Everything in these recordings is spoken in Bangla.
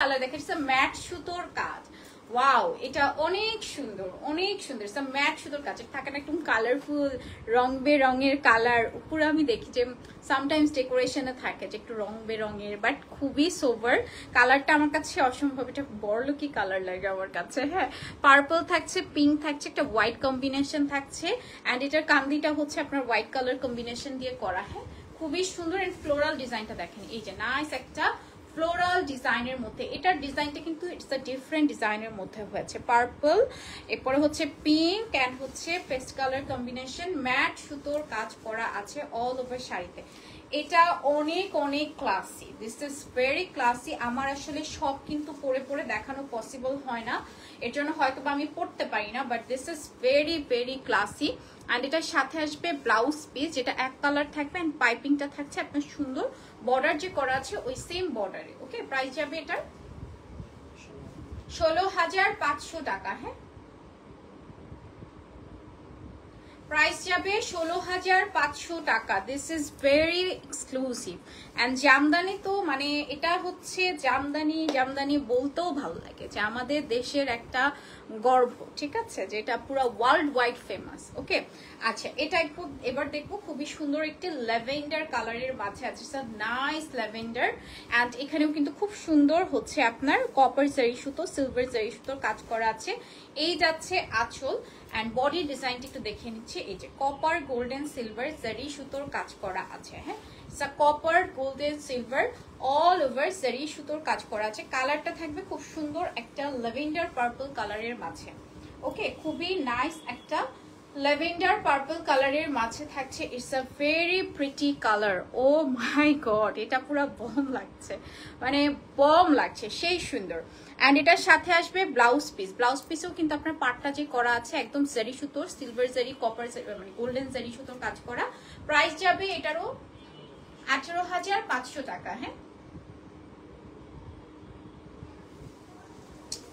কালার দেখেন, ম্যাট সুতোর কাজ। ওয়াও, এটা অনেক সুন্দর, অনেক সুন্দর। ম্যাট সুতোর কাজ থাকে না, একদম কালারফুল, রং বেরঙের কালার। উপরে আমি দেখি যে সামটাইমস ডেকোরেশনে থাকে যে একটু রং বেরঙের, বাট খুবই সোভার কালারটা। আমার কাছে অসম্ভব, এটা বড়লোকি কালার লাগে আমার কাছে। হ্যাঁ, পার্পল থাকছে, পিঙ্ক থাকছে, একটা হোয়াইট কম্বিনেশন থাকছে, অ্যান্ড এটার কান্দিটা হচ্ছে আপনার হোয়াইট কালার কম্বিনেশন দিয়ে করা। হ্যাঁ, খুবই সুন্দর। এন্ড ফ্লোরাল ডিজাইনটা দেখেন, এই যে নাইস একটা ফ্লোরাল ডিজাইনের মধ্যে। এটার ডিজাইনটা কিন্তু ইটস আ ডিফারেন্ট ডিজাইনের মধ্যে হয়েছে। পার্পল, এরপরে হচ্ছে পিঙ্ক অ্যান্ড হচ্ছে পেস্ট কালার কম্বিনেশন, ম্যাট সুতোর কাজ করা আছে অল ওভার শাড়িতে। এটা অনেক অনেক classy, this is very classy. আমার আসলে সব কিন্তু পরে পরে দেখানো পসিবল হয় না, এর জন্য হয়তো বা আমি পড়তে পারি না, but this is very very classy. And এটার সাথে আসবে ব্লাউজ পিস, যেটা এক কালার থাকবে, অ্যান্ড পাইপিংটা থাকছে আপনার সুন্দর বর্ডার যে করা আছে ওই সেম বর্ডারে। ওকে, প্রাইস যাবে এটার 16,500 টাকা। হ্যাঁ, প্রাইস যাবে 16,500 টাকা। This is very exclusive and Jamdani তো মানে এটা হচ্ছে জামদানি, জামদানি বলতেও ভালো লাগে যে আমাদের দেশের একটা গর্ব, ঠিক আছে, যেটা পুরো ওয়ার্ল্ড ওয়াইড ফেমাস। ওকে, আচ্ছা, এটা একটু এবার দেখবো। খুবই সুন্দর একটি ল্যাভেন্ডার কালারের মাঝে আছে, নাইস ল্যাভেন্ডার। অ্যান্ড এখানেও কিন্তু খুব সুন্দর হচ্ছে আপনার কপার জারি সুতো, সিলভার জারি সুতোর কাজ করা আছে। এই যাচ্ছে আঁচল, অ্যান্ড বডি ডিজাইনটা একটু দেখে নিচ্ছি। এই যে কপার গোল্ডেন সিলভার জারি সুতোর কাজ করা আছে। হ্যাঁ, copper golden silver all over জারি সুতোর কাজ করা আছে। কালারটা থাকবে খুব সুন্দর একটা ল্যাভেন্ডার পার্পল কালারের মাঝে। ওকে, খুবই নাইস একটা ল্যাভেন্ডার পার্পল কালারের মাঝে থাকছে। It's a very pretty colour. Oh my God, এটা পুরো বম লাগছে, মানে বম লাগছে, সেই সুন্দর। অ্যান্ড এটার সাথে আসবে ব্লাউজ পিস। ব্লাউজ পিসেও কিন্তু আপনার পাটটা যে করা আছে একদম জারি সুতোর, সিলভার জারি, কপার মানে গোল্ডেন জারি সুতোর কাজ করা। প্রাইস যাবে এটারও 18,500 টাকা। হ্যাঁ,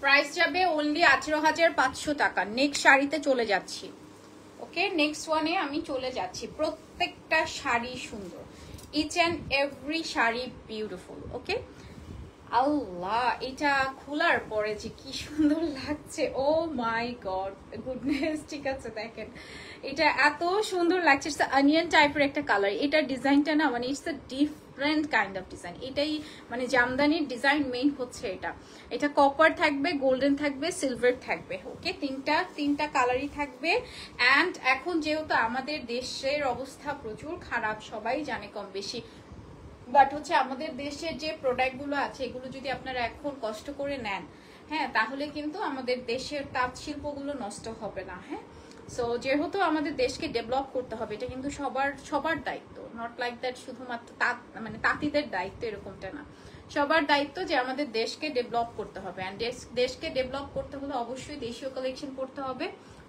প্রাইস যাবে অনলি 18,500 টাকা। নেক্সট শাড়িতে চলে যাচ্ছি। ওকে, নেক্সট ওয়ানে আমি চলে যাচ্ছি। প্রত্যেকটা শাড়ি সুন্দর, each and every sari beautiful. Okay, আল্লাহ, এটা খোলার পরে যে কি সুন্দর লাগছে, ও মাই গড গুডনেস। ঠিক আছে, দেখেন এটা এত সুন্দর লাগছে। ইটস অনিয়ন টাইপের একটা কালার। এটার ডিজাইনটা না মানে it's a different kind of design. এটাই মানে জামদানির ডিজাইন মেইন হচ্ছে এটা। এটা কপার থাকবে, গোল্ডেন থাকবে, সিলভার থাকবে। ওকে, তিনটা কালারই থাকবে। অ্যান্ড এখন যেহেতু আমাদের দেশের অবস্থা প্রচুর খারাপ, সবাই জানে কম বেশি, বাট হচ্ছে আমাদের দেশের যে প্রোডাক্টগুলো আছে এগুলো যদি আপনারা এখন কষ্ট করে নেন, হ্যাঁ, তাহলে কিন্তু আমাদের দেশের তাঁত শিল্পগুলো নষ্ট হবে না। হ্যাঁ, সো যেহেতু আমাদের দেশকে ডেভেলপ করতে হবে, এটা কিন্তু সবার দায়িত্ব। নট লাইক দ্যাট শুধুমাত্র মানে তাঁতিদের দায়িত্ব, এরকমটা না, সবার দায়িত্ব যে আমাদের দেশকে ডেভেলপ করতে হবে। অ্যান্ড দেশকে ডেভেলপ করতে হলে অবশ্যই দেশীয় কালেকশন করতে হবে।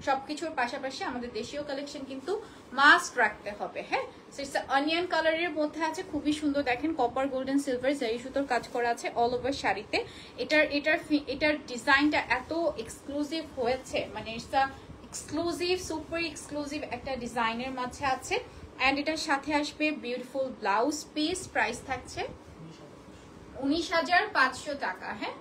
সবকিছুর পাশাপাশি আমাদের দেশীয় কালেকশন কিন্তু মাস্ট রাখতে হবে। হ্যাঁ, অনিয়ন কালারের মধ্যে আছে, খুবই সুন্দর। দেখেন কপার গোল্ডেন সিলভার জারি সুতোর কাজ করা আছে অল ওভার শাড়িতে। এটার ডিজাইনটা এত এক্সক্লুসিভ হয়েছে, মানে it's a exclusive, super exclusive একটা ডিজাইনের মাঝে আছে। অ্যান্ড এটার সাথে আসবে বিউটিফুল ব্লাউজ পিস। প্রাইস থাকছে 19,500 টাকা। হ্যাঁ,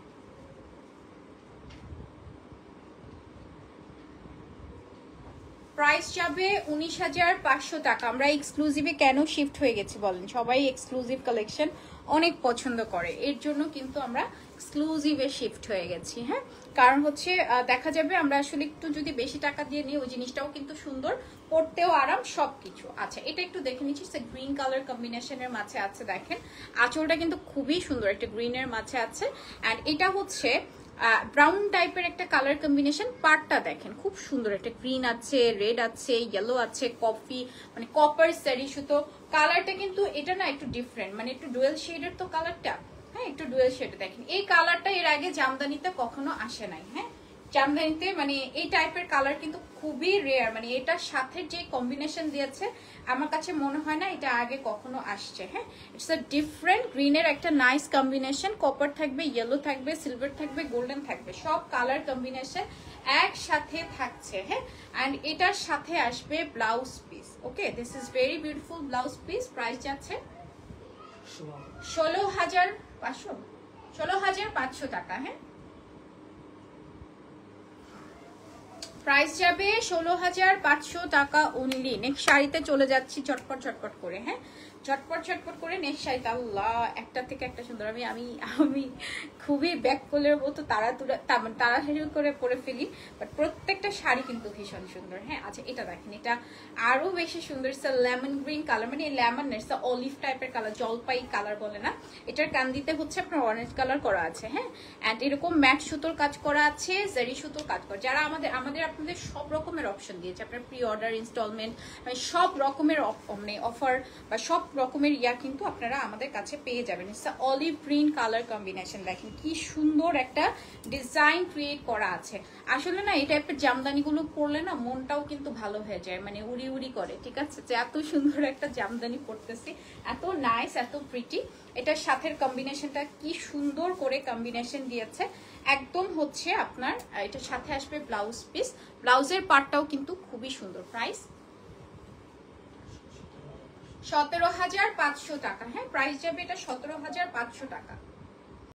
প্রাইস যাবে 19,500 টাকা। আমরা এক্সক্লুসিভে কেন শিফট হয়ে গেছি বলেন? সবাই এক্সক্লুসিভ কালেকশন অনেক পছন্দ করে, এর জন্য কিন্তু আমরা এক্সক্লুসিভে শিফট হয়ে গেছি। হ্যাঁ, কারণ হচ্ছে দেখা যাবে আমরা আসলে একটু যদি বেশি টাকা দিয়ে নিই, ওই জিনিসটাও কিন্তু সুন্দর, পড়তেও আরাম, সবকিছু। আচ্ছা, এটা একটু দেখে নিচ্ছি। গ্রিন কালার কম্বিনেশনের মাঝে আছে। দেখেন আঁচলটা কিন্তু খুবই সুন্দর, একটা গ্রিনের মাঝে আছে। অ্যান্ড এটা হচ্ছে ব্রাউন টাইপের একটা কালার কম্বিনেশন। পার্টটা দেখেন খুব সুন্দর, একটা গ্রিন আছে, রেড আছে, ইয়েলো আছে, কফি মানে কপার সারি সুতো। কালারটা কিন্তু এটা না একটু ডিফারেন্ট, মানে একটু ডুয়েল শেডের তো কালারটা। হ্যাঁ, একটু ডুয়েল শেডে। দেখেন এই কালারটা এর আগে জামদানিতে কখনো আসে নাই। হ্যাঁ, জামদানিতে মানে এই টাইপের কালার কিন্তু খুবই রেয়ার, মানে এটার সাথে যে কম্বিনেশন দিয়েছে আমার কাছে মনে হয় না এটা আগে কখনো আসছে। হ্যাঁ, ইটস আ ডিফারেন্ট গ্রিনের একটা নাইস কম্বিনেশন। কপার থাকবে, ইয়েলো থাকবে, সিলভার থাকবে, গোল্ডেন থাকবে, সব কালার কম্বিনেশন একসাথে থাকছে। হ্যাঁ, অ্যান্ড এটার সাথে আসবে blouse piece. Okay, this is very beautiful blouse piece. Price যাচ্ছে 16,500। 16,500 টাকা। হ্যাঁ, প্রাইস যাবে 16,500 টাকা অনলি। নেক্সট শাড়িতে চলে যাচ্ছি চটপট চটপট করে। হ্যাঁ, চটপট চটপট করে নেক্সট শাড়িতে। আল্লাহ, একটা থেকে একটা সুন্দর। আমি আমি আমি খুবই ব্যাক কোলের মতো তাড়াতাড়ি করে পরে ফেলি, বাট প্রত্যেকটা শাড়ি কিন্তু ভীষণ সুন্দর। হ্যাঁ, আচ্ছা এটা দেখেন, এটা আরো বেশি সুন্দর। ইটস লেমন গ্রিন কালার, মানে লেমন ইটস অলিভ টাইপের কালার, জলপাই কালার বলে না। এটার কান্দিতে হচ্ছে আপনার অরেঞ্জ কালার করা আছে। হ্যাঁ, অ্যান্ড এরকম ম্যাট সুতোর কাজ করা আছে, জারি সুতোর কাজ করা। যারা আমাদের আপনাদের সব রকমের অপশন দিয়েছে, আপনার প্রি অর্ডার, ইনস্টলমেন্ট, মানে সব রকমের মানে অফার বা সব রকমের ইয়া কিন্তু আপনারা আমাদের কাছে পেয়ে যাবেন। It's olive green colour combination. দেখেন কি সুন্দর একটা ডিজাইন ক্রিয়েট করা আছে। আসলে না এই টাইপের জামদানিগুলো পরলে না মনটাও কিন্তু ভালো হয়ে যায়, মানে উড়ি উড়ি করে। ঠিক আছে, যে এত সুন্দর একটা জামদানি পরতেছি, এত নাইস, এত প্রিটি। এটার সাথের কম্বিনেশনটা কি সুন্দর করে কম্বিনেশন দিয়েছে একদম। হচ্ছে আপনার এটার সাথে আসবে ব্লাউজ পিস, ব্লাউজের পার্টটাও কিন্তু খুবই সুন্দর। প্রাইস 17,500 টাকা। হ্যাঁ, প্রাইস যাবে এটা 17,500 টাকা।